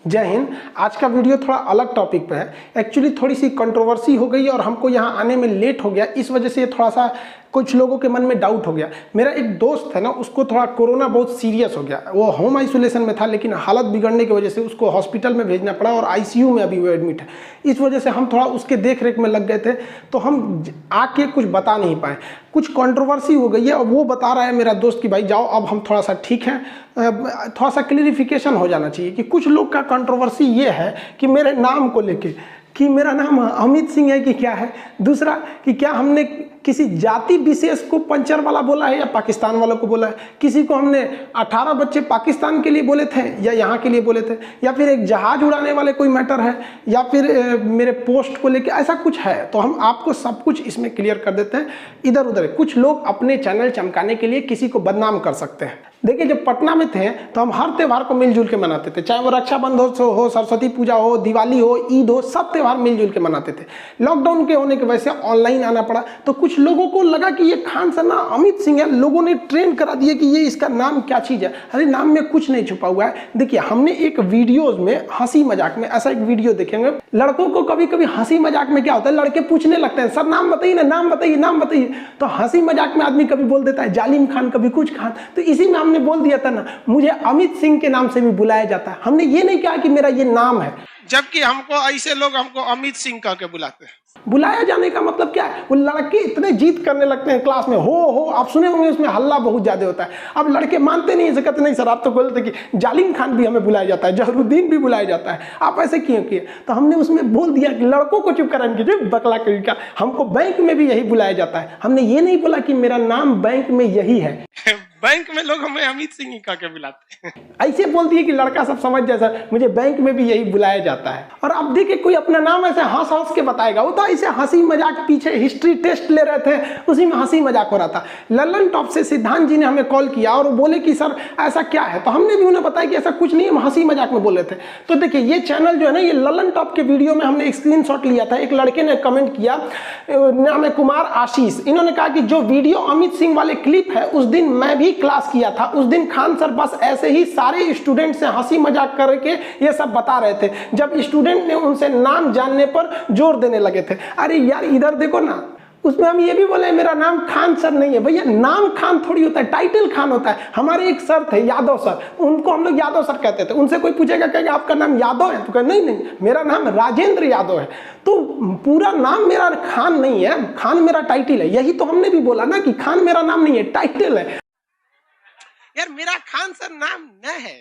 जय हिंद। आज का वीडियो थोड़ा अलग टॉपिक पे है। एक्चुअली थोड़ी सी कंट्रोवर्सी हो गई और हमको यहाँ आने में लेट हो गया, इस वजह से थोड़ा सा कुछ लोगों के मन में डाउट हो गया। मेरा एक दोस्त है ना, उसको थोड़ा कोरोना बहुत सीरियस हो गया। वो होम आइसोलेशन में था, लेकिन हालत बिगड़ने की वजह से उसको हॉस्पिटल में भेजना पड़ा और आईसीयू में अभी वो एडमिट है। इस वजह से हम थोड़ा उसके देख रेख में लग गए थे, तो हम आके कुछ बता नहीं पाए। कुछ कंट्रोवर्सी हो गई है और वो बता रहा है मेरा दोस्त कि भाई जाओ अब हम थोड़ा सा ठीक हैं। थोड़ा सा क्लियरिफिकेशन हो जाना चाहिए कि कुछ लोग का कंट्रोवर्सी ये है कि मेरे नाम को लेके कि मेरा नाम अमित सिंह है कि क्या है, दूसरा कि क्या हमने किसी जाति विशेष को पंचर वाला बोला है या पाकिस्तान वालों को बोला है, किसी को हमने 18 बच्चे पाकिस्तान के लिए बोले थे या यहाँ के लिए बोले थे, या फिर एक जहाज उड़ाने वाले कोई मैटर है, या फिर मेरे पोस्ट को लेके ऐसा कुछ है। तो हम आपको सब कुछ इसमें क्लियर कर देते हैं। इधर उधर कुछ लोग अपने चैनल चमकाने के लिए किसी को बदनाम कर सकते हैं। देखिए, जब पटना में थे तो हम हर त्यौहार को मिलजुल के मनाते थे, चाहे वो रक्षाबंधन हो, सरस्वती पूजा हो, दिवाली हो, ईद हो, सब त्यौहार मिलजुल के मनाते थे। लॉकडाउन के होने की वजह से ऑनलाइन आना पड़ा, तो कुछ लोगों को लगा कि ये खान सर ना अमित सिंह है। लोगों ने ट्रेंड करा दिया कि ये इसका नाम क्या चीज़ है। अरे नाम में कुछ नहीं छुपा हुआ है। देखिए, हमने एक वीडियोज में हंसी मजाक में ऐसा एक वीडियो देखेंगे। लड़कों को कभी कभी हंसी मजाक में क्या होता है, लड़के पूछने लगते हैं सर नाम बताइए ना, नाम बताइए, नाम बताइए। तो हंसी मजाक में आदमी कभी बोल देता है जालिम खान, कभी कुछ खान। तो इसी में हमने बोल दिया था ना, मुझे अमित सिंह के नाम से भी बुलाया जाता है। हमने ये नहीं कहा कि मेरा ये नाम है, जबकि हमको ऐसे लोग हमको अमित सिंह कह के बुलाते हैं। बुलाया जाने का मतलब क्या है, वो लड़के इतने जीत करने लगते हैं क्लास में, हो आप सुने होंगे, उसमें हल्ला बहुत ज्यादा होता है। अब लड़के मानते नहीं, ऐसे कहते नहीं सर आप तो बोलते कि जालिम खान भी हमें बुलाया जाता है, जहरुद्दीन भी बुलाया जाता है, आप ऐसे क्यों किए। तो हमने उसमें बोल दिया कि लड़कों को चुप कराने की बकला का, हमको बैंक में भी यही बुलाया जाता है। हमने ये नहीं बोला कि मेरा नाम बैंक में यही है। बैंक में लोग हमें अमित सिंह ही कह के बुलाते हैं। ऐसे बोल दिए कि लड़का सब समझ जाए सर मुझे बैंक में भी यही बुलाया जाता है। और अब देखिए, कोई अपना नाम ऐसे हंस हंस के बताएगा, वो तो ऐसे हंसी मजाक, पीछे हिस्ट्री टेस्ट ले रहे थे उसी में हंसी मजाक हो रहा था। ललन टॉप से सिद्धांत जी ने हमें कॉल किया और बोले कि सर ऐसा क्या है, तो हमने भी उन्हें बताया कि ऐसा कुछ नहीं, हम हंसी मजाक में बोले थे। तो देखिए, ये चैनल जो है ना, ये ललन टॉप के वीडियो में हमने एक स्क्रीनशॉट लिया था। एक लड़के ने कमेंट किया, नाम है कुमार आशीष। इन्होंने कहा कि जो वीडियो अमित सिंह वाले क्लिप है, उस दिन मैं भी क्लास किया था। उस दिन खान सर बस ऐसे ही सारे स्टूडेंट से हंसी मजाक करके ये सब बता रहे थे, जब स्टूडेंट ने उनसे नाम जानने पर जोर देने लगे थे। अरे यार इधर देखो ना, उसमें हम ये भी बोले मेरा नाम खान सर नहीं है। भैया नाम खान थोड़ी होता है, टाइटल खान होता है। हमारे एक सर थे यादव सर, उनको हम लोग यादव सर कहते थे। उनसे कोई पूछेगा कहेगा आपका नाम यादव है, तो कहे नहीं मेरा नाम राजेंद्र यादव है। तो पूरा नाम मेरा खान नहीं है, खान मेरा टाइटल है। यही तो हमने भी बोला ना कि खान मेरा नाम नहीं है, टाइटल है। यार मेरा खान सर नाम न है।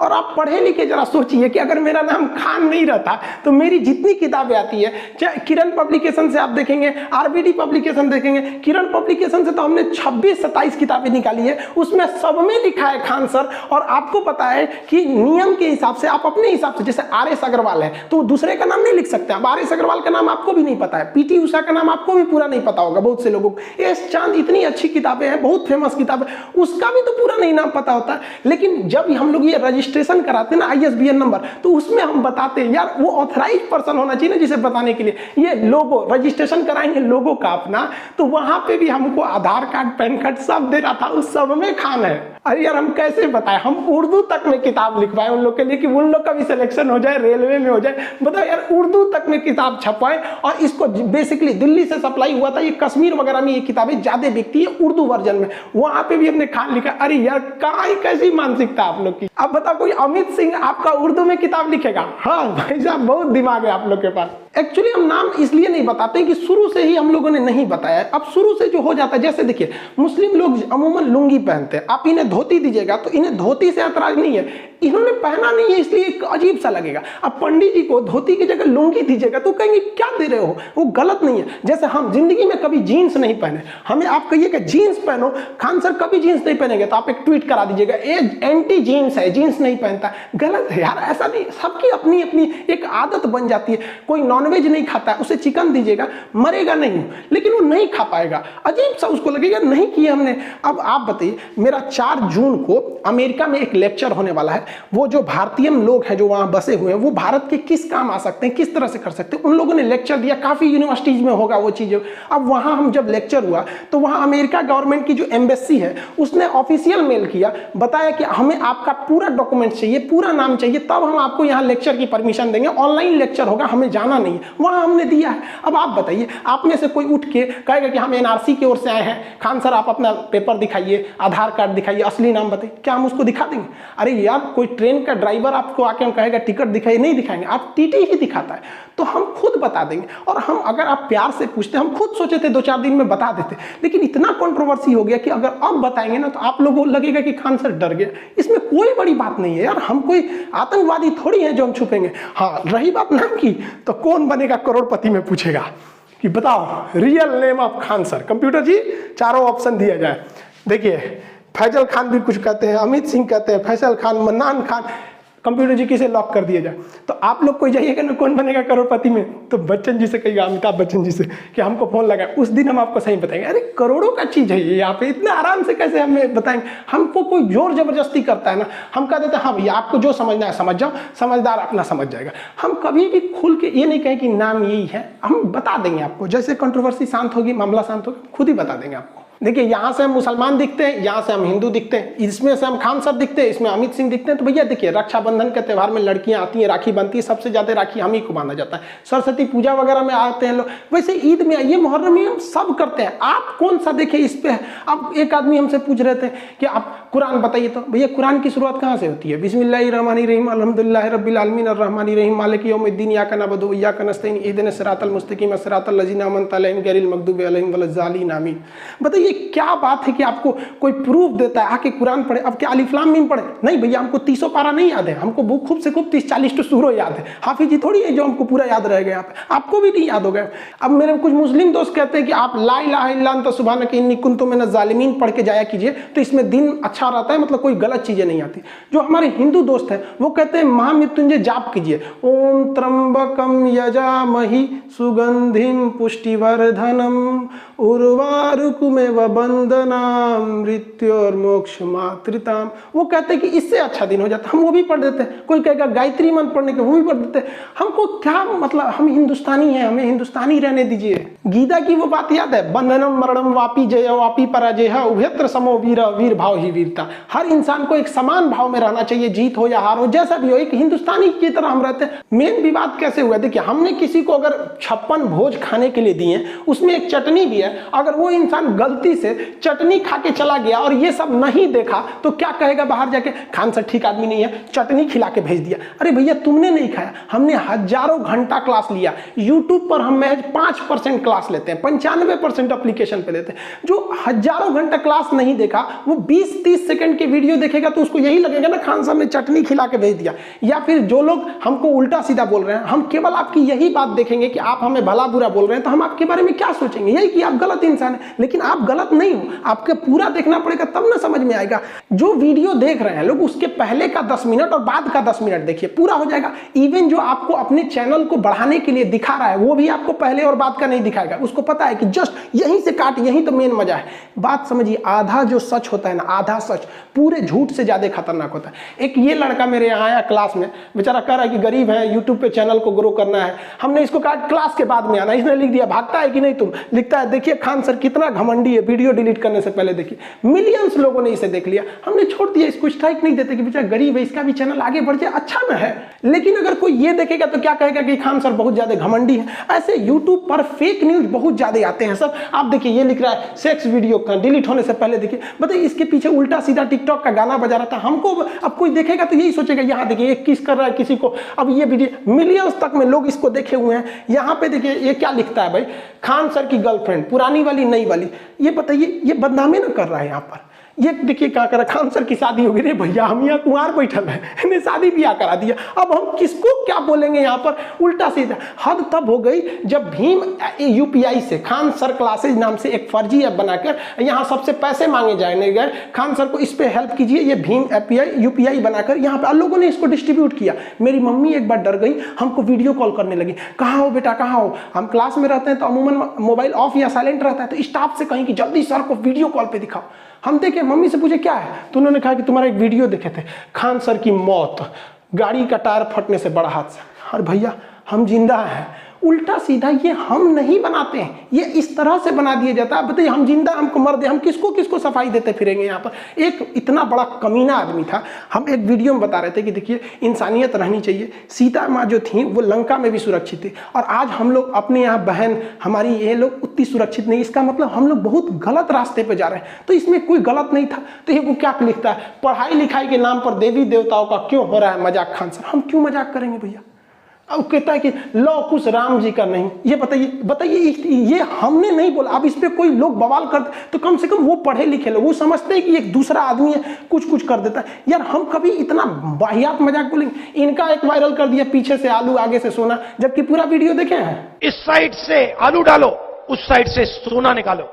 और आप पढ़े लिखे जरा सोचिए कि अगर मेरा नाम खान नहीं रहता तो मेरी जितनी किताबें आती है, चाहे किरण पब्लिकेशन से आप देखेंगे, आरबीडी पब्लिकेशन देखेंगे, किरण पब्लिकेशन से तो हमने 26-27 किताबें निकाली है, उसमें सब में लिखा है खान सर। और आपको पता है कि नियम के हिसाब से आप अपने हिसाब से, जैसे आर.एस. अग्रवाल है तो दूसरे का नाम नहीं लिख सकते। अब आर.एस. अग्रवाल का नाम आपको भी नहीं पता है, पीटी उषा का नाम आपको भी पूरा नहीं पता होगा बहुत से लोगों को। एस चांद, इतनी अच्छी किताबें हैं, बहुत फेमस किताब है, उसका भी तो पूरा नहीं नाम पता होता। लेकिन जब हम लोग ये रजिस्ट्रेशन कराते हैं ना ISBN नंबर, तो उसमें हम बताते हैं यार वो ऑथराइज पर्सन होना चाहिए ना जिसे बताने के लिए। ये लोगो रजिस्ट्रेशन कराएंगे लोगो का अपना, तो वहां पे भी हमको आधार कार्ड, पैन कार्ड सब दे रहा था, उस सब में खान है। अरे यार हम कैसे बताएं, हम उर्दू तक में किताब लिखवाएं उन लोग के लिए कि उन लोग का भी सिलेक्शन हो जाए, रेलवे में हो जाए। बताओ यार, उर्दू तक में किताब छपवाएं। और इसको बेसिकली दिल्ली से सप्लाई हुआ था, ये कश्मीर वगैरह में ये किताबें ज्यादा बिकती है उर्दू वर्जन में, वहां पे भी हमने खान लिखा। अरे यार कहाँ कैसी मानसिकता आप लोग की। अब बताओ कोई अमित सिंह आपका उर्दू में किताब लिखेगा? हाँ भाई साहब, बहुत दिमाग है आप लोग के पास। एक्चुअली हम नाम इसलिए नहीं बताते कि शुरू से ही हम लोगों ने नहीं बताया। अब शुरू से जो हो जाता है, जैसे देखिए मुस्लिम लोग अमूमन लुंगी पहनते हैं, आप इन्हें धोती दीजिएगा तो इन्हें धोती से ऐतराज नहीं है, इन्होंने पहना नहीं है इसलिए एक अजीब सा लगेगा। अब पंडित जी को धोती की जगह लुंगी दीजिएगा तो कहेंगे क्या दे रहे हो, वो गलत नहीं है। जैसे हम जिंदगी में कभी जीन्स नहीं पहने, हमें आप कहिए कि जीन्स पहनो, खान सर कभी जीन्स नहीं पहनेंगे तो आप एक ट्वीट करा दीजिएगा ये एंटी जीन्स है, जीन्स नहीं पहनता, गलत है यार। ऐसा नहीं, सबकी अपनी अपनी एक आदत बन जाती है। कोई नॉन नॉनवेज नहीं खाता है, उसे चिकन दीजिएगा मरेगा नहीं, लेकिन वो नहीं खा पाएगा, अजीब सा उसको लगेगा नहीं किया हमने। अब आप बताइए, मेरा 4 जून को अमेरिका में एक लेक्चर होने वाला है, वो जो भारतीय लोग हैं जो वहाँ बसे हुए हैं वो भारत के किस काम आ सकते हैं, किस तरह से कर सकते हैं, उन लोगों ने लेक्चर दिया, काफ़ी यूनिवर्सिटीज़ में होगा वो चीज़। अब वहाँ हम जब लेक्चर हुआ तो वहाँ अमेरिका गवर्नमेंट की जो एम्बेसी है उसने ऑफिशियल मेल किया, बताया कि हमें आपका पूरा डॉक्यूमेंट चाहिए, पूरा नाम चाहिए, तब हम आपको यहाँ लेक्चर की परमिशन देंगे, ऑनलाइन लेक्चर होगा, हमें जाना नहीं है। वहाँ हमने दिया है। अब आप बताइए, आप में से कोई उठ के कहेगा कि हम एनआरसी की ओर से आए हैं, खान सर आप अपना पेपर दिखाइए, आधार कार्ड दिखाइए, असली नाम बताइए, क्या हम उसको दिखा देंगे? अरे यार, कोई ट्रेन का ड्राइवर आपको आके हम कहेगा टिकट दिखाइए, नहीं दिखाएंगे, आप टीटी ही दिखाता है, तो हम खुद बता देंगे। और हम अगर आप प्यार से पूछते, हम खुद सोचे थे 2-4 दिन में बता देते, लेकिन इतना कंट्रोवर्सी हो गया कि अगर अब बताएंगे ना तो आप लोगों को लगेगा कि खान सर डर गए। इसमें कोई बड़ी बात नहीं है यार, हम कोई आतंकवादी थोड़ी हैं जो हम छुपेंगे। हाँ, रही बात नाम की, तो कौन बनेगा करोड़पति में पूछेगा कि बताओ real name of Khan sir. Computer ji चारों ऑप्शन दिया जाए। देखिए, फैजल खान भी कुछ कहते हैं, अमित सिंह कहते हैं, फैसल खान, मन्नान खान, कंप्यूटर जी किसे लॉक कर दिया जाए। तो आप लोग कोई जाइएगा ना कौन बनेगा करोड़पति में, तो बच्चन जी से कहिएगा, अमिताभ बच्चन जी से कि हमको फोन लगाए, उस दिन हम आपको सही बताएंगे। अरे करोड़ों का चीज़ है ये, यहाँ पे इतना आराम से कैसे हमें बताएंगे? हमको कोई जोर जबरदस्ती करता है ना, हम कह देते हैं हाँ भैया आपको जो समझना है समझ जाओ, समझदार अपना समझ जाएगा। हम कभी भी खुल के ये नहीं कहें कि नाम यही है, हम बता देंगे आपको। जैसे कंट्रोवर्सी शांत होगी, मामला शांत होगा, खुद ही बता देंगे आपको। देखिए, यहाँ से हम मुसलमान दिखते हैं, यहाँ से हम हिंदू दिखते हैं, इसमें से हम खान सर दिखते हैं, इसमें अमित सिंह दिखते हैं। तो भैया देखिए, रक्षाबंधन के त्यौहार में लड़कियाँ आती हैं, राखी बनती है, सबसे ज़्यादा राखी हम ही को बांधा जाता है। सरस्वती पूजा वगैरह में आते हैं लोग, वैसे ईद में आइए, मुहर्रम में हम सब करते हैं। आप कौन सा देखें इस पे? अब एक आदमी हमसे पूछ रहे थे कि आप कुरान बताइए, तो भैया कुरान की शुरुआत कहाँ से होती है? बिस्मिल्लाहिर्रहमानिर्रहीम अल्हम्दुलिल्लाहि रब्बिल आलमीन अर्रहमानिर्रहीम मालिकि यौमिद्दीन इय्याका नअबुदु व इय्याका नस्तईन इहदिनस सिरातल मुस्तकीम सिरातल लज़ीना अनअमता अलैहिम गैरिल मग़दूबि अलैहिम वलज़्ज़ालिन आमीन। बताइए क्या बात है कि आपको कोई प्रूफ देता है आके कुरान पढ़े। अब क्या अलिफ लाम मीम पढ़े? नहीं भैया, हमको 30 पारा नहीं याद है, हमको खूब से खूब 30-40 तो सूरो याद है। हाफिज जी थोड़ी है जो हमको पूरा याद रह गया, आपको भी नहीं याद हो गया। अब मेरे कुछ मुस्लिम दोस्त कहते हैं कि आप ला इलाहा इल्ला अन्ता सुब्हानक इन्नी कुन्तु मिनज़ ज़ालिमीन पढ़ के जाया कीजिए, तो इसमें दिन अच्छा रहता है, मतलब कोई गलत चीजें नहीं आती। जो हमारे हिंदू दोस्त हैं वो कहते हैं महामृत्युंजय जाप कीजिए, ओम त्र्यंबकम यजामहि सुगंधिम पुष्टिवर्धनम उर्वारुकमेव बंदनाम मृत्योर्मोक्ष मातृताम। वो कहते हैं कि इससे अच्छा दिन हो जाता है, हम वो भी पढ़ देते हैं। कोई कहेगा गायत्री मंत्र पढ़ने के, वो भी पढ़ देते हैं। हमको क्या मतलब, हम हिंदुस्तानी हैं, हमें हिंदुस्तानी रहने दीजिए। गीता की वो बात याद है, बंधनम मरणम वापी जय वापी पराजय उभयत्र समो वीर, वीर भाव ही वीरता। हर इंसान को एक समान भाव में रहना चाहिए, जीत हो या हार हो, जैसा भी हो, एक हिंदुस्तानी की तरह हम रहते हैं। मेन विवाद कैसे हुआ? देखिए, हमने किसी को अगर 56 भोज खाने के लिए दिए, उसमें एक चटनी भी है, अगर वो इंसान गलती से चटनी खा के चला गया और ये सब नहीं देखा तो क्या कहेगा बाहर जाके? खान सर ठीक आदमी नहीं है, चटनी खिला के भेज दिया। अरे भैया, तुमने नहीं खाया, हमने हजारों घंटा क्लास लिया। यूट्यूब पर हम महज 5% क्लास लेते हैं, 95% एप्लीकेशन पे लेते हैं। जो हजारों घंटा क्लास नहीं देखा, वो 20-30 सेकंड के वीडियो देखेगा तो उसको यही लगेगा ना खान साहब ने चटनी खिला के भेज दिया। या फिर जो लोग हमको उल्टा सीधा बोल रहे हैं, हम केवल आपकी यही बात देखेंगे कि आप हमें भला बुरा बोल रहे हैं, तो हम आपके बारे में क्या सोचेंगे? यही कि आप गलत इंसान है। लेकिन आप गलत नहीं हो, आपके पूरा देखना पड़ेगा तब ना समझ में आएगा। जो वीडियो देख रहे हैं लोग, उसके पहले का 10 मिनट और बाद का 10 मिनट देखिए, पूरा हो जाएगा। इवन जो आपको अपने चैनल को बढ़ाने के लिए दिखा रहा है, वो भी आपको पहले और बाद का नहीं दिखाएगा। उसको पता है कि जस्ट यहीं से काट, यहीं तो मेन मजा है। बात समझिए, आधा जो सच होता है ना, आधा सच पूरे झूठ से ज्यादा खतरनाक होता है। एक ये लड़का मेरे यहाँ आया क्लास में, बेचारा कह रहा है कि गरीब है, यूट्यूब पे चैनल को ग्रो करना है। हमने इसको कहा क्लास के बाद में आना, इसने लिख दिया भागता है कि नहीं तुम? लिखता है देखिए खान सर कितना घमंडी है, वीडियो डिलीट करने से पहले देखिए। मिलियंस लोगों ने इसे देख लिया, हमने छोड़ दिया, इसको स्ट्राइक नहीं देते कि बेचारा गरीब है, इसका भी चैनल आगे बढ़ जाए, अच्छा ना है। लेकिन अगर कोई ये देखेगा तो क्या कहेगा कि खान सर बहुत ज्यादा घमंडी है। ऐसे यूट्यूब पर फेक न्यूज बहुत ज्यादा आते हैं सर। आप देखिए, ये लिख रहा है सेक्स वीडियो डिलीट होने से पहले देखिए, बताइए इसके पीछे उल्टा सीधा टिकटॉक का गाना बजा रहा था। हमको अब कोई देखेगा तो यही सोचेगा, यहाँ देखिए ये किस कर रहा है किसी को। अब ये वीडियो मिलियंस तक में लोग इसको देखे हुए हैं। यहाँ पे देखिए ये क्या लिखता है भाई, खान सर की गर्लफ्रेंड, पुरानी वाली नई वाली। ये बताइए, ये बदनामी ना कर रहा है यहाँ पर। ये देखिए क्या करा, खान सर की शादी हो गई रे भैया, हम यहाँ कुंवार बैठल है, इन्हें शादी ब्याह करा दिया। अब हम किसको क्या बोलेंगे यहाँ पर, उल्टा सीधा। हद तब हो गई जब भीम यूपीआई से खान सर क्लासेज नाम से एक फर्जी ऐप बनाकर यहाँ सबसे पैसे मांगे जाने गए, खान सर को इस पे हेल्प कीजिए, ये भीम यूपीआई बनाकर यहाँ पे लोगों ने इसको डिस्ट्रीब्यूट किया। मेरी मम्मी एक बार डर गई, हमको वीडियो कॉल करने लगी, कहाँ हो बेटा कहाँ हो। हम क्लास में रहते हैं तो अमूमन मोबाइल ऑफ या साइलेंट रहता है, तो स्टाफ से कहीं कि जल्दी सर को वीडियो कॉल पे दिखाओ। हम देखे, मम्मी से पूछे क्या है, तो उन्होंने कहा कि तुम्हारा एक वीडियो देखे थे, खान सर की मौत, गाड़ी का टायर फटने से बड़ा हादसा। और भैया हम जिंदा हैं। उल्टा सीधा ये हम नहीं बनाते हैं, ये इस तरह से बना दिया जाता है। बताइए हम जिंदा, हमको मर दे, हम किसको किसको सफाई देते फिरेंगे यहाँ पर। एक इतना बड़ा कमीना आदमी था, हम एक वीडियो में बता रहे थे कि देखिए इंसानियत रहनी चाहिए। सीता माँ जो थी वो लंका में भी सुरक्षित थी, और आज हम लोग अपने यहाँ बहन हमारी ये लोग उतनी सुरक्षित नहीं, इसका मतलब हम लोग बहुत गलत रास्ते पे जा रहे हैं। तो इसमें कोई गलत नहीं था। तो ये वो क्या लिखता है, पढ़ाई लिखाई के नाम पर देवी देवताओं का क्यों हो रहा है मजाक खान सर। हम क्यों मजाक करेंगे भैया। अब कहता है कि लौ कुछ राम जी का नहीं। ये बताइए ये हमने नहीं बोला। अब इस पे कोई लोग बवाल करते तो कम से कम वो पढ़े लिखे लोग, वो समझते हैं कि एक दूसरा आदमी है कुछ कर देता है। यार हम कभी इतना वाहियात मजाक बोलेंगे। इनका एक वायरल कर दिया, पीछे से आलू आगे से सोना, जबकि पूरा वीडियो देखे हैं। इस साइड से आलू डालो, उस साइड से सोना निकालो।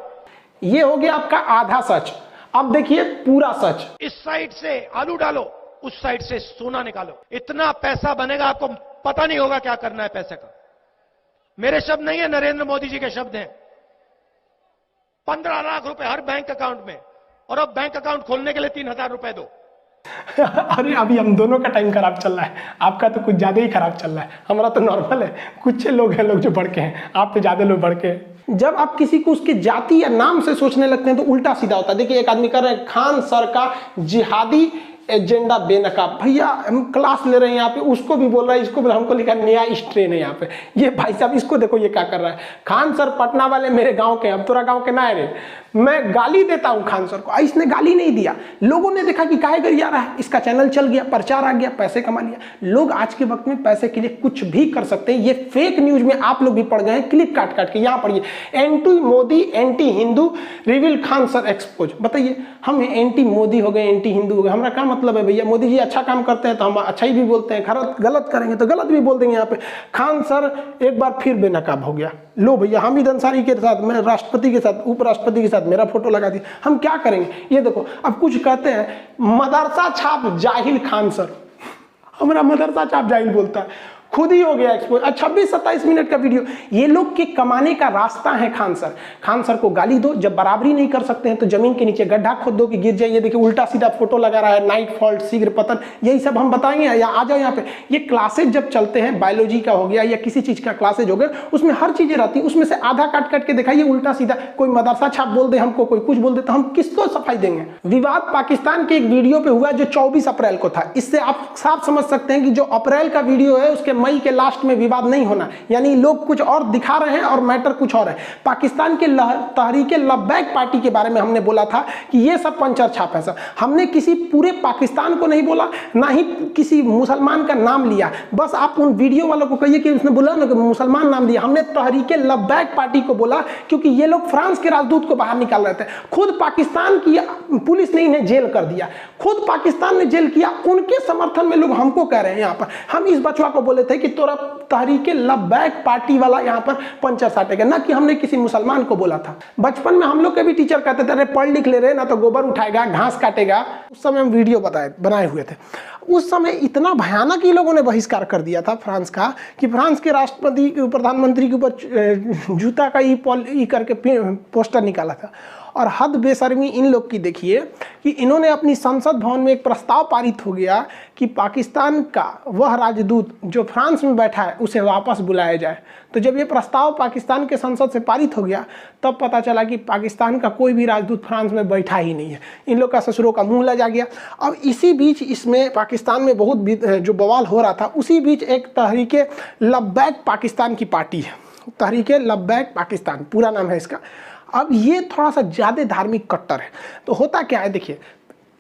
ये हो गया आपका आधा सच। अब देखिए पूरा सच। इस साइड से आलू डालो, उस साइड से सोना निकालो। इतना पैसा बनेगा, आपको पता नहीं होगा क्या करना है पैसे का। मेरे शब्द नहीं है, नरेंद्र मोदी जी के शब्द हैं। 15 लाख रुपए हर बैंक अकाउंट में, और अब बैंक अकाउंट खोलने के लिए 3000 रुपए दो। अरे अभी हम दोनों का टाइम खराब चल रहा है, आपका तो कुछ ज्यादा ही खराब चल रहा है, हमारा तो नॉर्मल है। कुछ लोग हैं लोग जो भड़के हैं, आप पे ज्यादा लोग भड़के हैं। जब आप किसी को उसके जाति या नाम से सोचने लगते हैं तो उल्टा सीधा होता है। देखिए एक आदमी कर रहे हैं खान सर का जिहादी एजेंडा बेनकाब। भैया हम क्लास ले रहे हैं यहाँ पे, उसको भी बोल रहा है, इसको भी, हमको लिखा नया स्ट्रेन है यहाँ पे। ये भाई साहब इसको देखो ये क्या कर रहा है। खान सर पटना वाले मेरे गांव के, अब तोरा गांव के ना है रे, मैं गाली देता हूँ खान सर को। इसने गाली नहीं दिया, लोगों ने देखा कि काहे गरिया रहा है, इसका चैनल चल गया, प्रचार आ गया, पैसे कमा लिया। लोग आज के वक्त में पैसे के लिए कुछ भी कर सकते हैं। ये फेक न्यूज में आप लोग भी पड़ गए हैं, क्लिप काट के। यहाँ पढ़िए, anti Modi anti Hindu reveal Khan sir expose. बताइए हम एंटी मोदी हो गए, एंटी हिंदू हो गए, हमारा क्या मतलब है भैया। मोदी जी अच्छा काम करते हैं तो हम अच्छा ही भी बोलते हैं, गलत करेंगे तो गलत भी बोल देंगे। यहाँ पे खान सर एक बार फिर बेनकाब हो गया। लो भैया हामिद अंसारी के साथ, मैं राष्ट्रपति के साथ, उपराष्ट्रपति के साथ मेरा फोटो लगा दिया। हम क्या करेंगे ये देखो। अब कुछ कहते हैं मदरसा छाप जाहिल खान सर, हमारा मदरसा छाप जाहिल बोलता है, खुद ही हो गया एक्सपोज। 26-27 मिनट का वीडियो। ये लोग के कमाने का रास्ता है खान सर। खान सर को गाली दो, जब बराबरी नहीं कर सकते हैं तो जमीन के नीचे गड्ढा खोद दो कि गिर जाइए। देखिए उल्टा सीधा फोटो लगा रहा है, नाइट फॉल्ट, शीघ्र पतन, यही सब हम बताएंगे। या आ जाओ यहाँ पे। ये क्लासेज जब चलते हैं, बायोलॉजी का हो गया या किसी चीज का क्लासेज हो गया, उसमें हर चीजें रहती है, उसमें से आधा काट के दिखाइए उल्टा सीधा। कोई मदरसा छाप बोल दे हमको, कोई कुछ बोल दे, तो हम किसको सफाई देंगे। विवाद पाकिस्तान के एक वीडियो पे हुआ जो 24 अप्रैल को था। इससे आप साफ समझ सकते हैं कि जो अप्रैल का वीडियो है उसके मई के लास्ट में विवाद नहीं होना, यानी लोग कुछ और दिखा रहे हैं और मैटर कुछ और है। पाकिस्तान के तहरीके लब्बैक पार्टी के बारे में हमने बोला था कि ये सब पंचर छाप है सर। हमने किसी पूरे पाकिस्तान को नहीं बोला, ना ही किसी मुसलमान का नाम लिया। बस आप उन वीडियो वालों को कहिए कि उसने बोला ना कि मुसलमान नाम दिया। हमने तहरीके लब्बैक पार्टी को बोला क्योंकि ये लोग फ्रांस के राजदूत को बाहर निकाल रहे थे। खुद पाकिस्तान की पुलिस ने इन्हें जेल कर दिया, खुद पाकिस्तान ने जेल किया। उनके समर्थन में लोग हमको कह रहे हैं यहाँ पर। हम इस बचवा को बोले थे कि तोरा तहरीके लब्बैक पार्टी वाला यहाँ पर पंचर साटेगा, ना कि हमने किसी मुसलमान को बोला था। बचपन में हम लोग के भी टीचर कहते थे अरे पढ़ लिख ले रहे ना तो गोबर उठाएगा, घास काटेगा। उस समय हम वीडियो बनाए हुए थे। उस समय इतना भयानक ही लोगों ने बहिष्कार कर दिया था फ्रांस का कि फ्रांस के राष्ट्रपति प्रधानमंत्री के ऊपर जूता का ई करके पोस्टर निकाला था। और हद बेशर्मी इन लोग की देखिए कि इन्होंने अपनी संसद भवन में एक प्रस्ताव पारित हो गया कि पाकिस्तान का वह राजदूत जो फ्रांस में बैठा है उसे वापस बुलाया जाए। तो जब ये प्रस्ताव पाकिस्तान के संसद से पारित हो गया तब पता चला कि पाकिस्तान का कोई भी राजदूत फ्रांस में बैठा ही नहीं है। इन लोग का ससुरों का मुंह लजा गया। अब इसी बीच इसमें पाकिस्तान में बहुत जो बवाल हो रहा था, उसी बीच एक तहरीके लब्बैक पाकिस्तान की पार्टी है। तहरीके लब्बैक पाकिस्तान पूरा नाम है इसका। अब ये थोड़ा सा ज़्यादा धार्मिक कट्टर है। तो होता क्या है देखिए,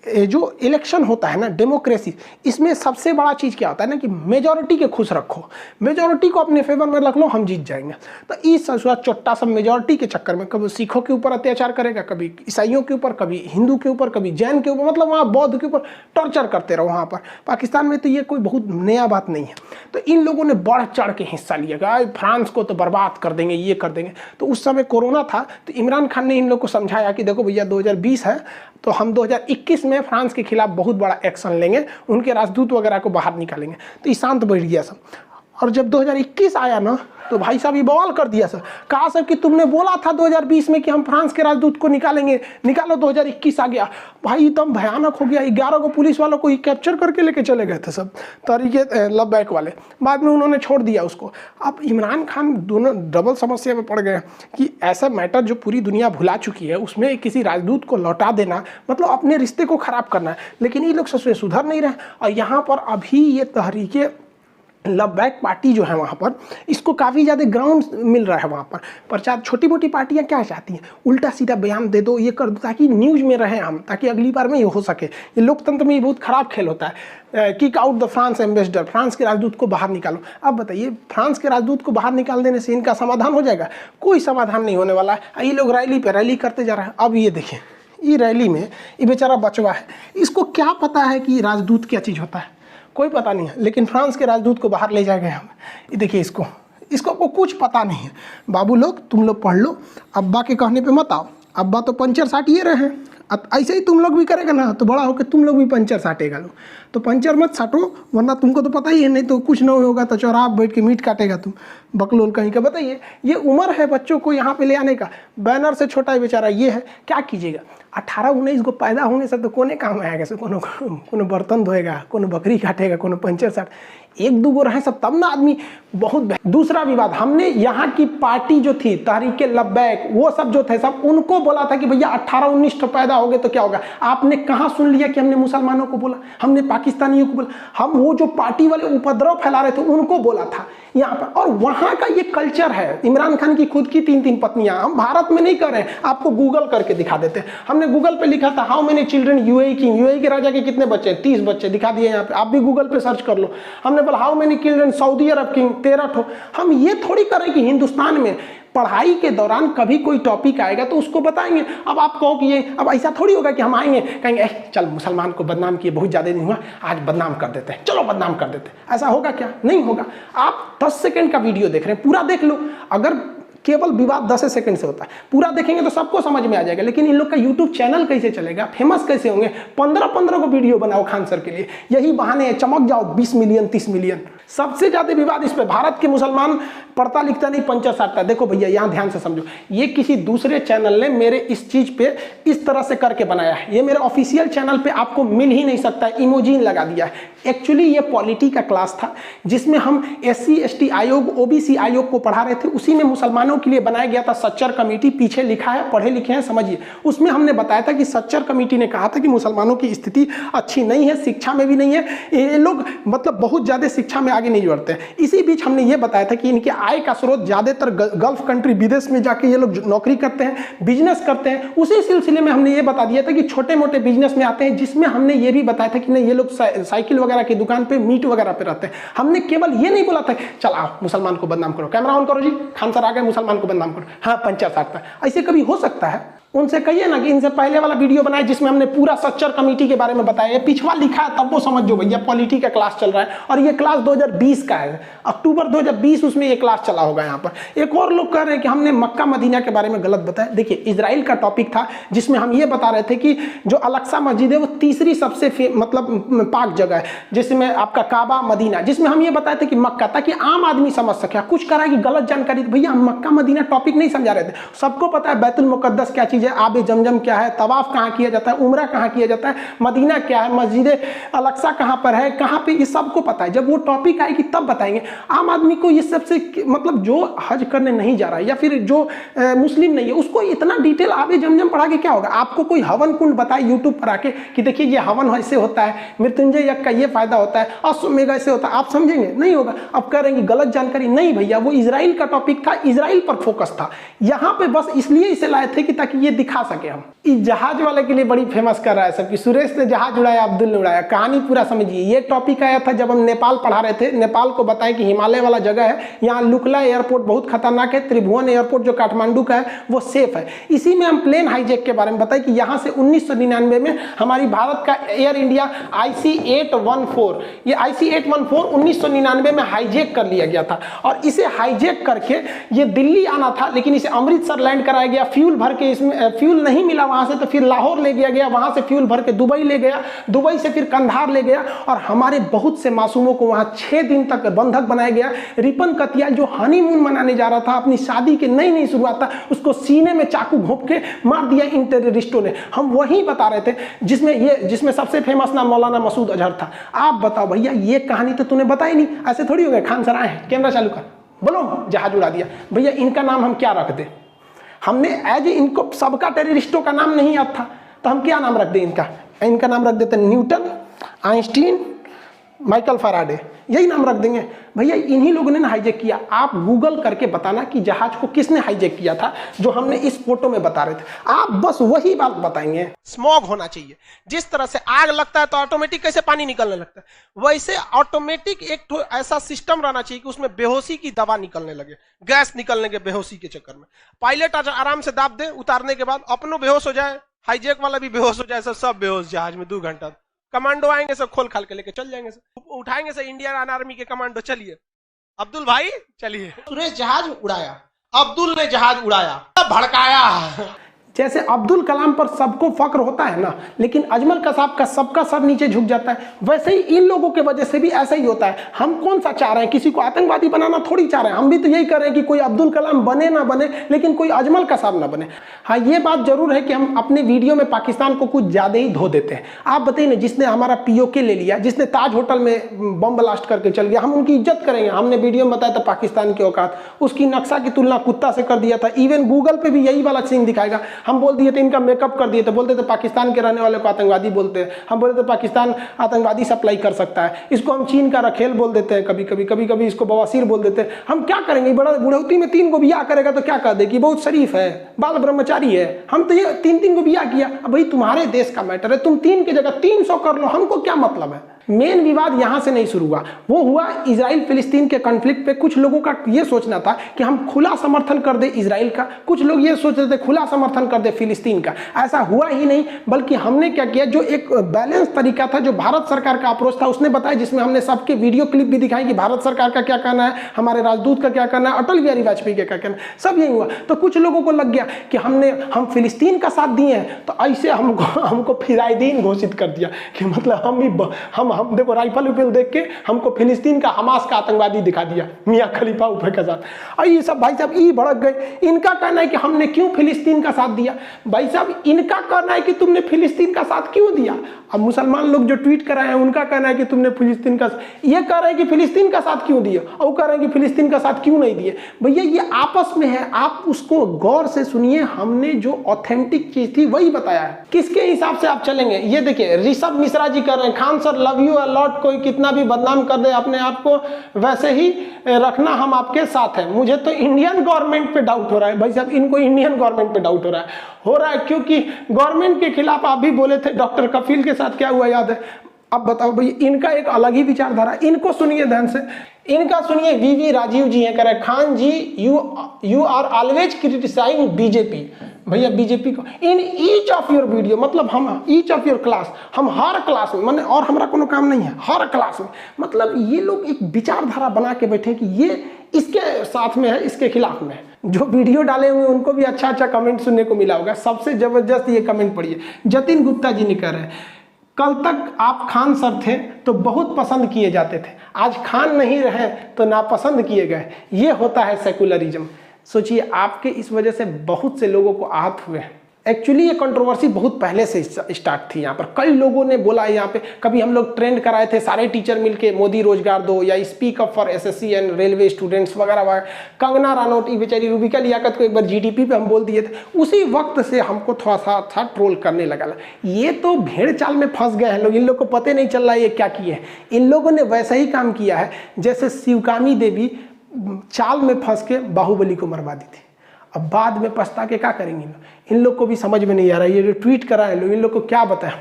जो इलेक्शन होता है ना, डेमोक्रेसी, इसमें सबसे बड़ा चीज़ क्या होता है ना कि मेजॉरिटी के खुश रखो, मेजॉरिटी को अपने फेवर में रख लो, हम जीत जाएंगे। तो इस चोट्टा सब मेजॉरिटी के चक्कर में कभी सिखों के ऊपर अत्याचार करेगा, कभी ईसाइयों के ऊपर, कभी हिंदू के ऊपर, कभी जैन के ऊपर, मतलब वहाँ बौद्ध के ऊपर टॉर्चर करते रहो। वहाँ पर पाकिस्तान में तो ये कोई बहुत नया बात नहीं है। तो इन लोगों ने बढ़ चढ़ के हिस्सा लिया कि फ्रांस को तो बर्बाद कर देंगे, ये कर देंगे। तो उस समय कोरोना था, तो इमरान खान ने इन लोग को समझाया कि देखो भैया 2020 है, तो हम 2021 में फ्रांस के खिलाफ बहुत बड़ा एक्शन लेंगे, उनके राजदूत वगैरह को बाहर निकालेंगे। तो ये शांत बैठ गया सब। और जब 2021 आया ना, तो भाई साहब ये बवाल कर दिया सर, कहा सर कि तुमने बोला था 2020 में कि हम फ्रांस के राजदूत को निकालेंगे, निकालो, 2021 आ गया। भाई एकदम भयानक हो गया। 11 को पुलिस वालों को ही कैप्चर करके लेके चले गए थे सब तरीके लबैक वाले, बाद में उन्होंने छोड़ दिया उसको। अब इमरान खान दोनों डबल समस्या में पड़ गए कि ऐसा मैटर जो पूरी दुनिया भुला चुकी है, उसमें किसी राजदूत को लौटा देना मतलब अपने रिश्ते को खराब करना है। लेकिन ये लोग सच सुधर नहीं रहे। और यहाँ पर अभी ये तहरीके लबैक पार्टी जो है वहाँ पर, इसको काफ़ी ज़्यादा ग्राउंड मिल रहा है वहाँ पर प्रचार। छोटी मोटी पार्टियाँ क्या चाहती हैं, उल्टा सीधा बयान दे दो, ये कर दो, ताकि न्यूज़ में रहें हम, ताकि अगली बार में ये हो सके। ये लोकतंत्र में ये बहुत ख़राब खेल होता है। Kick out the France ambassador, France के राजदूत को बाहर निकालो। अब बताइए, फ्रांस के राजदूत को बाहर निकाल देने से इनका समाधान हो जाएगा? कोई समाधान नहीं होने वाला है। ये लोग रैली पे रैली करते जा रहे हैं। अब ये देखिए, ये रैली में ये बेचारा बचवा है, इसको क्या पता है कि राजदूत क्या चीज़ होता है? कोई पता नहीं है। लेकिन फ्रांस के राजदूत को बाहर ले जाएंगे हम। ये देखिए, इसको कुछ पता नहीं है। बाबू लोग, तुम लोग पढ़ लो, अब्बा के कहने पे मत आओ। अब्बा तो पंचर साटिए रहे हैं, ऐसे ही तुम लोग भी करेगा ना, तो बड़ा होकर तुम लोग भी पंचर साटेगा लो। तो पंचर मत साटो, वरना तुमको तो पता ही है, नहीं तो कुछ नहीं होगा तो चौराहा बैठ के मीट काटेगा तुम, बकलोल कहीं का। बताइए, ये उम्र है बच्चों को यहाँ पे ले आने का। बैनर से छोटा बेचारा ये है, क्या कीजिएगा? 18-19 को पैदा होने से तो कोने काम आएगा से, कोनो बर्तन धोएगा, कोनो बकरी काटेगा, कोनो पंचर साट, 1-2 रहे सब, तब ना आदमी बहुत। दूसरा विवाद, हमने यहाँ की पार्टी जो थी तहरीके लबैक, वो सब जो थे सब, उनको बोला था कि भैया 18-19 तो पैदा हो गए तो क्या होगा। आपने कहाँ सुन लिया कि हमने मुसलमानों को बोला, हमने पाकिस्तानियों को बोला? हम वो जो पार्टी वाले उपद्रव फैला रहे थे उनको बोला था यहाँ पर। और वहाँ का ये कल्चर है। इमरान खान की खुद की 3-3 पत्नियां, हम भारत में नहीं कर रहे हैं, आपको गूगल करके दिखा देते हैं। हमने गूगल पे लिखा था हाउ मेनी चिल्ड्रन यूएई की, यूएई के राजा के कितने बच्चे हैं? 30 बच्चे दिखा दिए यहाँ पे। आप भी गूगल पे सर्च कर लो। हमने बोला हाउ मेनी चिल्ड्रन सऊदी अरब की, 13 ठो। हम ये थोड़ी करें कि हिंदुस्तान में पढ़ाई के दौरान कभी कोई टॉपिक आएगा तो उसको बताएंगे। अब आप कहो कि ये, अब ऐसा थोड़ी होगा कि हम आएंगे कहेंगे चल मुसलमान को बदनाम किए, बहुत ज़्यादा नहीं हुआ, आज बदनाम कर देते हैं, चलो बदनाम कर देते हैं। ऐसा होगा क्या? नहीं होगा। आप 10 सेकंड का वीडियो देख रहे हैं, पूरा देख लो। अगर केवल विवाद 10 सेकंड से होता है, पूरा देखेंगे तो सबको समझ में आ जाएगा। लेकिन इन लोग का यूट्यूब चैनल कैसे चलेगा, फेमस कैसे होंगे? 15-15 को वीडियो बनाओ खान सर के लिए, यही बहाने हैं, चमक जाओ 20 मिलियन 30 मिलियन। सबसे ज्यादा विवाद इस पे, भारत के मुसलमान पढ़ता लिखता नहीं, पंचर साटता। देखो भैया, यहाँ ध्यान से समझो, ये किसी दूसरे चैनल ने मेरे इस चीज पे इस तरह से करके बनाया है। ये मेरे ऑफिशियल चैनल पे आपको मिल ही नहीं सकता है, इमोजीन लगा दिया है। एक्चुअली ये पॉलिटी का क्लास था जिसमें हम SC ST आयोग, OBC आयोग को पढ़ा रहे थे। उसी में मुसलमानों के लिए बनाया गया था सच्चर कमेटी, पीछे लिखा है, पढ़े लिखे हैं, समझिए। उसमें हमने बताया था कि सच्चर कमेटी ने कहा था कि मुसलमानों की स्थिति अच्छी नहीं है, शिक्षा में भी नहीं है, ये लोग मतलब बहुत ज्यादा शिक्षा में आगे नहीं बढ़ते हैं। इसी बीच हमने ये बताया था कि इनके आय का स्रोत ज्यादातर गल्फ कंट्री, विदेश में जाके ये लोग नौकरी करते हैं, बिजनेस करते हैं। उसी सिलसिले में हमने ये बता दिया था कि छोटे मोटे बिजनेस में आते हैं, जिसमें हमने ये भी बताया था कि नहीं, ये लोग साइकिल वगैरह की दुकान पे, मीट वगैरह पे रहते हैं। हमने केवल ये नहीं बोला था चल आओ मुसलमान को बदनाम करो, कैमरा ऑन करो जी, खान सर आ गए, मुसलमान को बदनाम करो, हाँ पंचर साटता है। ऐसे कभी हो सकता है? उनसे कहिए ना कि इनसे पहले वाला वीडियो बनाए जिसमें हमने पूरा सच्चर कमेटी के बारे में बताया। ये पिछवा लिखा है तब वो समझ जो भैया पॉलिटी का क्लास चल रहा है। और ये क्लास 2020 का है, अक्टूबर 2020 उसमें ये क्लास चला होगा। यहाँ पर एक और लोग कह रहे हैं कि हमने मक्का मदीना के बारे में गलत बताया। देखिए, इजराइल का टॉपिक था जिसमें हम ये बता रहे थे कि जो अल-अक्सा मस्जिद है वो तीसरी सबसे मतलब पाक जगह है, जिसमें आपका काबा, मदीना, जिसमें हम ये बताए थे कि मक्का, ताकि आम आदमी समझ सके। कुछ करा कि गलत जानकारी, भैया हम मक्का मदीना टॉपिक नहीं समझा रहे थे। सबको पता है बैतुल मुकद्दस क्या चीज़ है, आबे जमजम क्या है, तवाफ कहाँ किया जाता है, उम्रा कहाँ किया जाता है, मदीना क्या है, मस्जिद अल-अक्सा कहाँ पर है, कहाँ पे, ये सबको पता है। जब वो टॉपिक आएगी तब बताएंगे। आम आदमी को ये सबसे मतलब जो हज करने नहीं जा रहा है या फिर जो मुस्लिम नहीं है, उसको इतना डिटेल आबे जमजम पढ़ा के क्या होगा? आपको कोई हवन कुंड बताए यूट्यूब पर आके कि देखिए ये हवन ऐसे होता है, मृत्युंजय यज्ञ का ये फायदा होता है, अश्वमेध ऐसे होता है, आप समझेंगे? नहीं होगा। अब कह रहे हैं कि गलत जानकारी। नहीं भैया, वो इजराइल का टॉपिक था, इजराइल पर फोकस था। यहाँ पे बस इसलिए इसे लाए थे कि ताकि ये दिखा सके हम। इस जहाज वाले के लिए बड़ी फेमस कर रहा है सब कि सुरेश ने जहाज उड़ाया, अब्दुल ने उड़ाया। कहानी पूरा समझिए। ये टॉपिक आया था जब हम नेपाल पढ़ा रहे थे। नेपाल को बताएं कि हिमालय वाला जगह है, यहाँ लुकला एयरपोर्ट बहुत खतरनाक है, त्रिभुवन एयरपोर्ट जो काठमांडू का है वो सेफ है। इसी में हम प्लेन हाईजैक के बारे में बताएं कि यहाँ से 1999 में हमारी भारत का एयर इंडिया IC-814, ये IC-814 1999 में हाईजैक कर लिया गया था और इसे हाईजैक करके ये दिल्ली आना था, लेकिन इसे अमृतसर लैंड कराया गया। फ्यूल भर के इसमें फ्यूल नहीं मिला वहां से, तो फिर लाहौर ले गया गया, वहां से फ्यूल भर के दुबई ले गया, दुबई से फिर कंधार ले गया और हमारे बहुत से मासूमों को वहां 6 दिन तक बंधक बनाया गया। रिपन कतियाल जो हनीमून मनाने जा रहा था, अपनी शादी की नई नई शुरुआत था, उसको सीने में चाकू घोंप के मार दिया इन टेररिस्टों ने। हम वही बता रहे थे जिसमें सबसे फेमस नाम मौलाना मसूद अजहर था। आप बताओ भैया, ये कहानी तो तूने बताई नहीं, ऐसे थोड़ी हो गए। खान सर आए हैं, कैमरा चालू कर, बोलो जहाज उड़ा दिया। भैया इनका नाम हम क्या रख दे? हमने एज इनको सबका टेररिस्टों का नाम नहीं याद था, तो हम क्या नाम रख दें इनका नाम रख देते न्यूटन, आइंस्टीन, माइकल फैराडे, यही नाम रख देंगे। भैया इन्हीं लोगों ने हाईजैक किया। आप गूगल करके बताना कि जहाज को किसने हाईजैक किया था, जो हमने इस फोटो में बता रहे थे। आप बस वही बात बताएंगे। स्मॉग होना चाहिए। जिस तरह से आग लगता है तो ऑटोमेटिक कैसे पानी निकलने लगता है, वैसे ऑटोमेटिक एक ऐसा सिस्टम रहना चाहिए कि उसमें बेहोशी की दवा निकलने लगे, गैस निकलने के बेहोशी के चक्कर में। पायलट आराम से दाब दे, उतारने के बाद अपनों बेहोश हो जाए, हाईजैक वाला भी बेहोश हो जाए, सब बेहोश जहाज में 2 घंटा। कमांडो आएंगे, सब खोल खाल के लेके चल जाएंगे, उठाएंगे से इंडियन आर्मी के कमांडो। चलिए अब्दुल भाई चलिए। सुरेश जहाज उड़ाया, अब्दुल ने जहाज उड़ाया, भड़काया। जैसे अब्दुल कलाम पर सबको फक्र होता है ना, लेकिन अजमल कसाब का सबका सर नीचे झुक जाता है, वैसे ही इन लोगों के वजह से भी ऐसा ही होता है। हम कौन सा चाह रहे हैं? किसी को आतंकवादी बनाना थोड़ी चाह रहे हैं। हम भी तो यही कर रहे हैं कि कोई अब्दुल कलाम बने ना बने, लेकिन कोई अजमल कसाब ना बने। हाँ, ये बात जरूर है कि हम अपने वीडियो में पाकिस्तान को कुछ ज्यादा ही धो देते हैं। आप बताइए ना, जिसने हमारा POK ले लिया, जिसने ताज होटल में बम ब्लास्ट करके चल गया, हम उनकी इज्जत करेंगे? हमने वीडियो में बताया था पाकिस्तान की औकात, उसकी नक्शा की तुलना कुत्ता से कर दिया था। इवन गूगल पे भी यही वाला सीन दिखाएगा। हम बोल दिए थे इनका मेकअप कर दिए थे, बोलते थे पाकिस्तान के रहने वाले को आतंकवादी बोलते हैं। हम बोलते थे पाकिस्तान आतंकवादी सप्लाई कर सकता है। इसको हम चीन का रखेल बोल देते हैं, कभी कभी इसको बवासीर बोल देते हैं। हम क्या करेंगे? बड़ा बुढ़ौती में 3 को बियाह करेगा तो क्या कह दे कि बहुत शरीफ है, बाल ब्रह्मचारी है। हम तो ये 3 को बियाह किया। अब भाई तुम्हारे देश का मैटर है, तुम 3 की जगह 300 कर लो, हमको क्या मतलब है? मेन विवाद यहां से नहीं शुरू हुआ, वो हुआ इजराइल फिलिस्तीन के कॉन्फ्लिक्ट पे। कुछ लोगों का ये सोचना था कि हम खुला समर्थन कर दे इजराइल का, कुछ लोग ये सोच रहे थे खुला समर्थन कर दे फिलिस्तीन का। ऐसा हुआ ही नहीं, बल्कि हमने क्या किया, जो एक बैलेंस तरीका था, जो भारत सरकार का अप्रोच था, उसने बताया, जिसमें हमने सबके वीडियो क्लिप भी दिखाई कि भारत सरकार का क्या कहना है, हमारे राजदूत का क्या कहना है, अटल बिहारी वाजपेयी का क्या कहना है, सब यही हुआ। तो कुछ लोगों को लग गया कि हम फिलिस्तीन का साथ दिए हैं, तो ऐसे हमको फिराइदीन घोषित कर दिया कि मतलब हम देखो राइफल उफल देख के हमको फिलिस्तीन का हमास का आतंकवादी दिखा दिया, मियां खलीफा ऊपर के साथ। और ये सब भाई साहब ई भड़क गए। इनका कहना है कि हमने क्यों फिलिस्तीन का साथ दिया। भाई साहब इनका कहना है कि तुमने फिलिस्तीन का साथ क्यों दिया। अब मुसलमान लोग जो ट्वीट कर रहे हैं, उनका कहना है कि तुमने फिलिस्तीन का, ये कह रहे हैं कि फिलिस्तीन का साथ क्यों दिया, और कह रहे हैं कि फिलिस्तीन का साथ क्यों नहीं दिए। भैया ये आपस में है, आप उसको गौर से सुनिए। हमने जो ऑथेंटिक चीज थी वही बताया है। किसके हिसाब से आप चलेंगे? ये देखिए ऋषभ मिश्रा जी कर रहे हैं, Khan sir love you a lot, कोई कितना भी बदनाम कर दे अपने आप को, वैसे ही रखना, हम आपके साथ हैं। मुझे तो इंडियन गवर्नमेंट पे डाउट हो रहा है। भाई साहब इनको इंडियन गवर्नमेंट पे डाउट हो रहा है क्योंकि गवर्नमेंट के खिलाफ आप भी बोले थे। डॉक्टर कफील के साथ क्या हुआ याद है? अब बताओ भाई, इनका एक अलग ही विचारधारा। इनको सुनिए ध्यान से, इनका सुनिए। वीवी राजीव जी हैं, कह रहे Khan ji you are always criticising BJP. भैया बीजेपी को in each of your video, मतलब हम ईच ऑफ योर क्लास, हम हर क्लास में, मैंने और हमारा कोनो काम नहीं है, हर क्लास में, मतलब ये लोग एक विचारधारा बना के बैठे कि ये इसके साथ में है, इसके खिलाफ में है। जो वीडियो डाले हुए उनको भी अच्छा कमेंट सुनने को मिला होगा। सबसे जबरदस्त ये कमेंट पढ़िए, जतिन गुप्ता जी ने कह रहे हैं, कल तक आप खान सर थे तो बहुत पसंद किए जाते थे, आज खान नहीं रहे तो नापसंद किए गए। ये होता है सेकुलरिज्म। सोचिए आपके इस वजह से बहुत से लोगों को आहत हुए हैं। एक्चुअली ये कंट्रोवर्सी बहुत पहले से स्टार्ट थी। यहाँ पर कई लोगों ने बोला, यहाँ पे कभी हम लोग ट्रेंड कराए थे सारे टीचर मिलके, मोदी रोजगार दो, या speak up for SSC and railway students वगैरह वगैरह। कंगना रानौत, बेचारी रूबिका लियाकत को एक बार GDP पे हम बोल दिए थे। उसी वक्त से हमको थोड़ा सा ट्रोल करने लगा। ये तो भेड़ चाल में फंस गए हैं लोग, इन लोग को पता नहीं चल रहा है ये क्या किए हैं। इन लोगों ने वैसा ही काम किया है जैसे शिवकामी देवी चाल में फंस के बाहुबली को मरवा दी थी। अब बाद में पछता के क्या करेंगे इन लोग को भी समझ में नहीं आ रहा है। ये जो ट्वीट करा है लोग, इन लोग को क्या बताएं।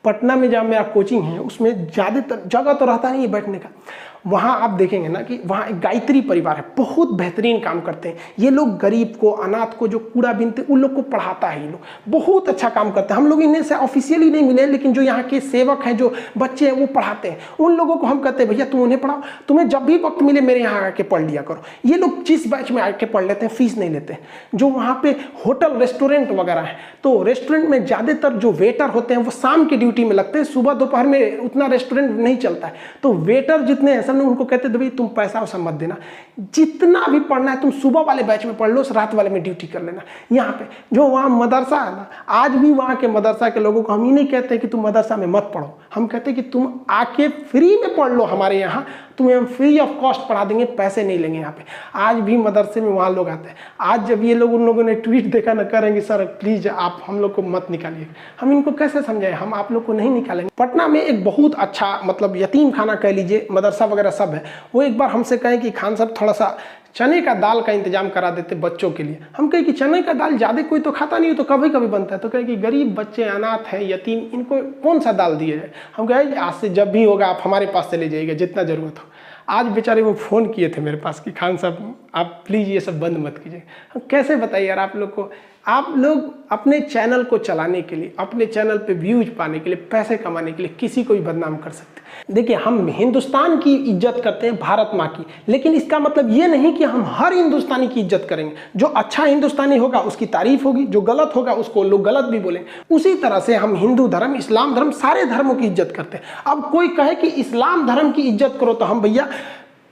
पटना में जहाँ मेरा कोचिंग है उसमें ज़्यादातर जगह तो रहता नहीं है बैठने का। वहाँ आप देखेंगे ना कि वहाँ एक गायत्री परिवार है, बहुत बेहतरीन काम करते हैं ये लोग। गरीब को, अनाथ को, जो कूड़ा बीनते उन लोग को पढ़ाता है ये लोग, बहुत अच्छा काम करते हैं। हम लोग इन्हें से ऑफिशियली नहीं मिले, लेकिन जो यहाँ के सेवक हैं, जो बच्चे हैं, वो पढ़ाते हैं। उन लोगों को हम कहते हैं भैया तुम उन्हें पढ़ाओ, तुम्हें जब भी वक्त मिले मेरे यहाँ आके पढ़ लिया करो। ये लोग जिस बैच में आके पढ़ लेते हैं, फीस नहीं लेते हैं। जो वहाँ पे होटल रेस्टोरेंट वगैरह है, तो रेस्टोरेंट में ज़्यादातर जो वेटर होते हैं वो शाम की ड्यूटी में लगते हैं, सुबह दोपहर में उतना रेस्टोरेंट नहीं चलता है। तो वेटर जितने हैं सब उनको कहते हैं तुम पैसा वैसा मत देना, जितना भी पढ़ना है तुम सुबह वाले बैच में पढ़ लो, रात वाले में ड्यूटी कर लेना। यहाँ पे जो वहाँ मदरसा है ना, आज भी वहाँ के मदरसा के लोगों को हम ही नहीं कहते कि तुम मदरसा में मत पढ़ो, हम कहते हैं कि तुम आके फ्री में पढ़ लो हमारे यहाँ, तुम्हें हम फ्री ऑफ कॉस्ट पढ़ा देंगे, पैसे नहीं लेंगे यहाँ पे। आज भी मदरसे में वहाँ लोग आते हैं। आज जब ये लोग, उन लोगों ने ट्वीट देखा ना, करेंगे सर प्लीज आप हम लोग को मत निकालिए। हम इनको कैसे समझाएं, हम आप लोग को नहीं निकालेंगे। पटना में एक बहुत अच्छा मतलब यतीम खाना कह लीजिए, मदरसा वगैरह सब है। वो एक बार हमसे कहें कि खान साहब थोड़ा सा चने का दाल का इंतजाम करा देते बच्चों के लिए। हम कहें कि चने का दाल ज़्यादा कोई तो खाता नहीं हो, तो कभी कभी बनता है। तो कहें कि गरीब बच्चे, अनाथ है, यतीम, इनको कौन सा दाल दिया जाए। हम कहें आज से जब भी होगा आप हमारे पास चले जाइएगा, जितना ज़रूरत हो। आज बेचारे वो फ़ोन किए थे मेरे पास कि खान साहब आप प्लीज़ ये सब बंद मत कीजिए। हम कैसे बताइए यार आप लोग को। आप लोग अपने चैनल को चलाने के लिए, अपने चैनल पे व्यूज पाने के लिए, पैसे कमाने के लिए किसी को भी बदनाम कर सकते हैं। देखिए हम हिंदुस्तान की इज्जत करते हैं, भारत माँ की, लेकिन इसका मतलब ये नहीं कि हम हर हिंदुस्तानी की इज्जत करेंगे। जो अच्छा हिंदुस्तानी होगा उसकी तारीफ होगी, जो गलत होगा उसको लोग गलत भी बोलेंगे। उसी तरह से हम हिंदू धर्म, इस्लाम धर्म, सारे धर्मों की इज्जत करते हैं। अब कोई कहे कि इस्लाम धर्म की इज्जत करो, तो हम भैया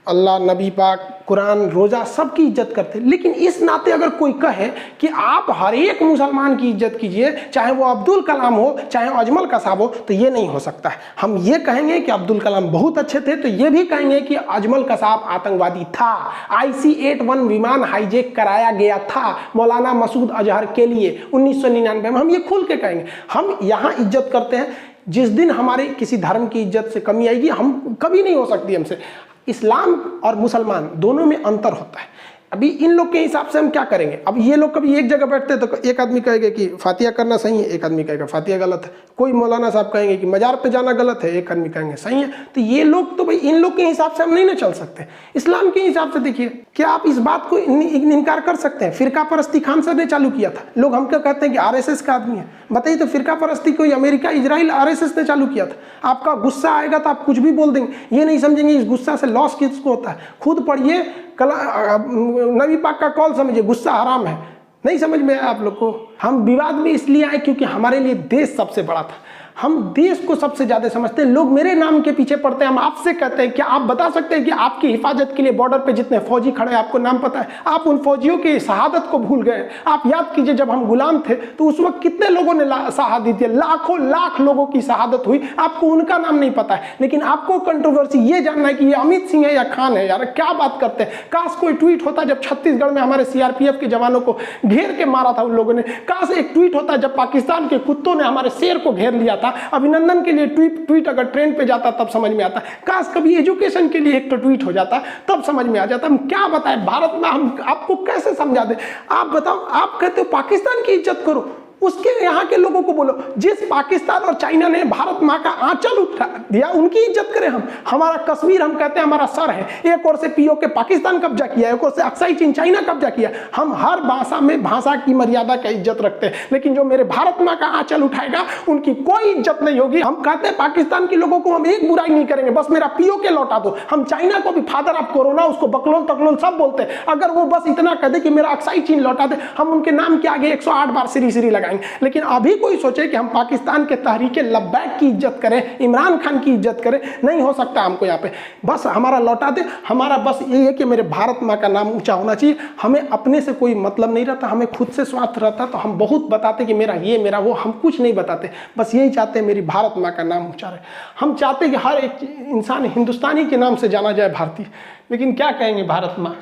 अल्लाह, नबी पाक, कुरान, रोज़ा सबकी इज्जत करते हैं। लेकिन इस नाते अगर कोई कहे कि आप हर एक मुसलमान की इज्जत कीजिए, चाहे वो अब्दुल कलाम हो, चाहे अजमल कसाब हो, तो ये नहीं हो सकता है। हम ये कहेंगे कि अब्दुल कलाम बहुत अच्छे थे, तो ये भी कहेंगे कि अजमल कसाब आतंकवादी था। IC-81 विमान हाईजैक कराया गया था मौलाना मसूद अजहर के लिए 1999 में। हम ये खुल के कहेंगे। हम यहाँ इज्जत करते हैं। जिस दिन हमारे किसी धर्म की इज्जत से कमी आएगी, हम कभी नहीं हो सकती हमसे। इस्लाम और मुसलमान दोनों में अंतर होता है। अभी इन लोग के हिसाब से हम क्या करेंगे। अब ये लोग कभी एक जगह बैठते हैं तो एक आदमी कहेगा कि फातिया करना सही है, एक आदमी कहेगा फातिया गलत है। कोई मौलाना साहब कहेंगे कि मजार पे जाना गलत है, एक आदमी कहेंगे सही है। तो ये लोग तो भाई, इन लोग के हिसाब से हम नहीं ना चल सकते। इस्लाम के हिसाब से देखिए, क्या आप इस बात को इनकार कर सकते हैं। फिरका परस्ती खान साहब ने चालू किया था। लोग हमको कहते हैं कि RSS का आदमी है। बताइए तो फिरका परस्ती कोई अमेरिका, इजराइल, RSS ने चालू किया था। आपका गुस्सा आएगा तो आप कुछ भी बोल देंगे, ये नहीं समझेंगे इस गुस्सा से लॉस किसको होता है। खुद पढ़िए, नबी पाक का कौल समझिए, गुस्सा हराम है। नहीं समझ में आया आप लोग को। हम विवाद में इसलिए आए क्योंकि हमारे लिए देश सबसे बड़ा था। हम देश को सबसे ज्यादा समझते हैं। लोग मेरे नाम के पीछे पड़ते हैं। हम आपसे कहते हैं, क्या आप बता सकते हैं कि आपकी हिफाजत के लिए बॉर्डर पे जितने फौजी खड़े हैं, आपको नाम पता है? आप उन फौजियों की शहादत को भूल गए। आप याद कीजिए, जब हम गुलाम थे तो उस वक्त कितने लोगों ने शहादत दी, लाखों लाख लोगों की शहादत हुई। आपको उनका नाम नहीं पता है, लेकिन आपको कंट्रोवर्सी ये जानना है कि ये अमित सिंह है या खान है। यार क्या बात करते हैं। काश कोई ट्वीट होता जब छत्तीसगढ़ में हमारे CRPF के जवानों को घेर के मारा था उन लोगों ने। काश एक ट्वीट होता जब पाकिस्तान के कुत्तों ने हमारे शेर को घेर लिया था। अभिनंदन के लिए ट्वीट अगर ट्रेंड पे जाता तब समझ में आता। काश कभी एजुकेशन के लिए एक तो ट्वीट हो जाता, तब समझ में आ जाता। हम क्या बताएं भारत में, हम आपको कैसे समझा दें। आप बताओ, आप कहते हो पाकिस्तान की इज्जत करो, उसके यहाँ के लोगों को बोलो जिस पाकिस्तान और चाइना ने भारत माँ का आंचल उठा दिया, उनकी इज्जत करें हम। हमारा कश्मीर हम कहते हैं हमारा सर है। एक ओर से POK पाकिस्तान कब्जा किया, एक ओर से अक्साई चीन चाइना कब्जा किया। हम हर भाषा में भाषा की मर्यादा का इज्जत रखते हैं, लेकिन जो मेरे भारत माँ का आंचल उठाएगा उनकी कोई इज्जत नहीं होगी। हम कहते हैं पाकिस्तान के लोगों को हम एक बुराई नहीं करेंगे, बस मेरा POK लौटा दो। हम चाइना को भी फादर ऑफ कोरोना, उसको बकलोल तकलोल सब बोलते हैं। अगर वो बस इतना कह दे कि मेरा अक्साई चीन लौटा दे, हम उनके नाम के आगे 108 बार श्री लगाएंगे। लेकिन अभी कोई सोचे कि हम पाकिस्तान के तहरीके लब्बैक की इज्जत करें, इमरान खान की इज्जत करें, नहीं हो सकता हमको यहाँ पे। बस हमारा लौटा दे। हमारा बस ये है कि मेरे भारत माँ का नाम ऊंचा होना चाहिए। हमें अपने से कोई मतलब नहीं रहता, हमें खुद से स्वार्थ रहता। तो हम बहुत बताते कि मेरा ये, मेरा वो, हम कुछ नहीं बताते। बस यही चाहते हैं मेरी भारत माँ का नाम ऊंचा रहे। हम चाहते हैं कि हर एक इंसान हिंदुस्तानी के नाम से जाना जाए, भारतीय। लेकिन क्या कहेंगे भारत माँ,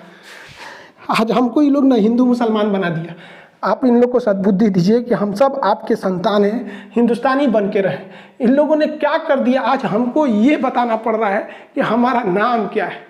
आज हमको ये लोग ना हिंदू मुसलमान बना दिया। आप इन लोग को सद्बुद्धि दीजिए कि हम सब आपके संतान हैं, हिंदुस्तानी बन के रहें। इन लोगों ने क्या कर दिया, आज हमको ये बताना पड़ रहा है कि हमारा नाम क्या है।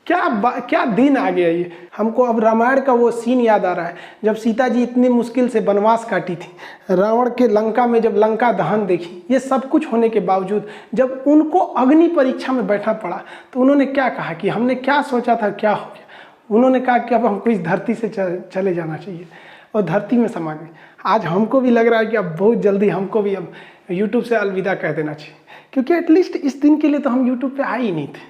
क्या दिन आ गया ये। हमको अब रामायण का वो सीन याद आ रहा है जब सीता जी इतनी मुश्किल से वनवास काटी थी, रावण के लंका में जब लंका दहन देखी, ये सब कुछ होने के बावजूद जब उनको अग्नि परीक्षा में बैठना पड़ा तो उन्होंने क्या कहा कि हमने क्या सोचा था क्या हो गया। उन्होंने कहा कि अब हमको इस धरती से चले जाना चाहिए और धरती में समा गए। आज हमको भी लग रहा है कि अब बहुत जल्दी हमको भी अब यूट्यूब से अलविदा कह देना चाहिए, क्योंकि एटलीस्ट इस दिन के लिए तो हम यूट्यूब पे आए ही नहीं थे।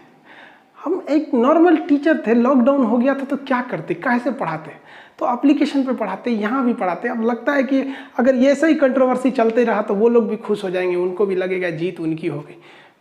हम एक नॉर्मल टीचर थे, लॉकडाउन हो गया था तो क्या करते, कैसे पढ़ाते, तो एप्लीकेशन पे पढ़ाते, यहाँ भी पढ़ाते। अब लगता है कि अगर ये ऐसा ही कंट्रोवर्सी चलते रहा तो वो लोग भी खुश हो जाएंगे, उनको भी लगेगा जीत उनकी हो गई।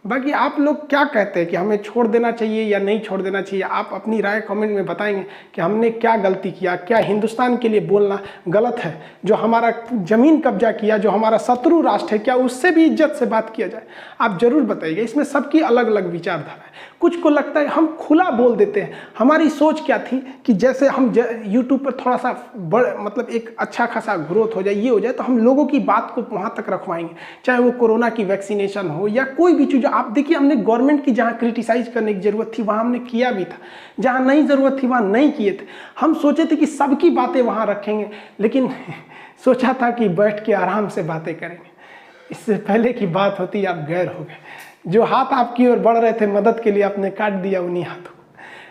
बाकी आप लोग क्या कहते हैं कि हमें छोड़ देना चाहिए या नहीं छोड़ देना चाहिए? आप अपनी राय कमेंट में बताएंगे कि हमने क्या गलती किया, क्या हिंदुस्तान के लिए बोलना गलत है, जो हमारा ज़मीन कब्जा किया, जो हमारा शत्रु राष्ट्र है, क्या उससे भी इज्जत से बात किया जाए? आप जरूर बताइएगा। इसमें सबकी अलग अलग विचारधारा है। कुछ को लगता है हम खुला बोल देते हैं। हमारी सोच क्या थी कि जैसे हम यूट्यूब पर थोड़ा सा मतलब एक अच्छा खासा ग्रोथ हो जाए, ये हो जाए, तो हम लोगों की बात को वहाँ तक रखवाएंगे, चाहे वो कोरोना की वैक्सीनेशन हो या कोई भी चीज़। आप देखिए, हमने गवर्नमेंट की जहाँ क्रिटिसाइज करने की ज़रूरत थी वहाँ हमने किया भी था, जहाँ नहीं ज़रूरत थी वहाँ नहीं किए थे। हम सोचे थे कि सबकी बातें वहाँ रखेंगे, लेकिन सोचा था कि बैठ के आराम से बातें करेंगे। इससे पहले की बात होती आप गैर हो गए। जो हाथ आपकी ओर बढ़ रहे थे मदद के लिए, आपने काट दिया उन्हीं हाथों।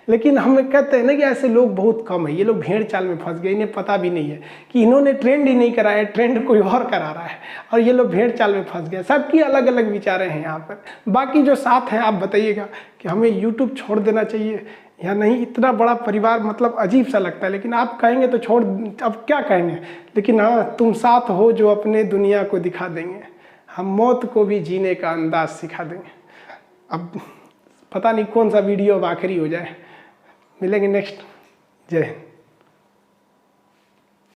लेकिन हमें कहते हैं ना कि ऐसे लोग बहुत कम है। ये लोग भेड़ चाल में फंस गए, इन्हें पता भी नहीं है कि इन्होंने ट्रेंड ही नहीं कराया, ट्रेंड कोई और करा रहा है और ये लोग भेड़ चाल में फंस गए। सबकी अलग अलग विचारें हैं यहाँ पर। बाकी जो साथ हैं आप बताइएगा कि हमें यूट्यूब छोड़ देना चाहिए या नहीं। इतना बड़ा परिवार मतलब अजीब सा लगता है, लेकिन आप कहेंगे तो छोड़, अब क्या कहेंगे। लेकिन हाँ, तुम साथ हो जो अपने दुनिया को दिखा देंगे, हम मौत को भी जीने का अंदाज सिखा देंगे। अब पता नहीं कौन सा वीडियो अब आखिरी हो जाए। मिलेंगे नेक्स्ट। जय हिंद।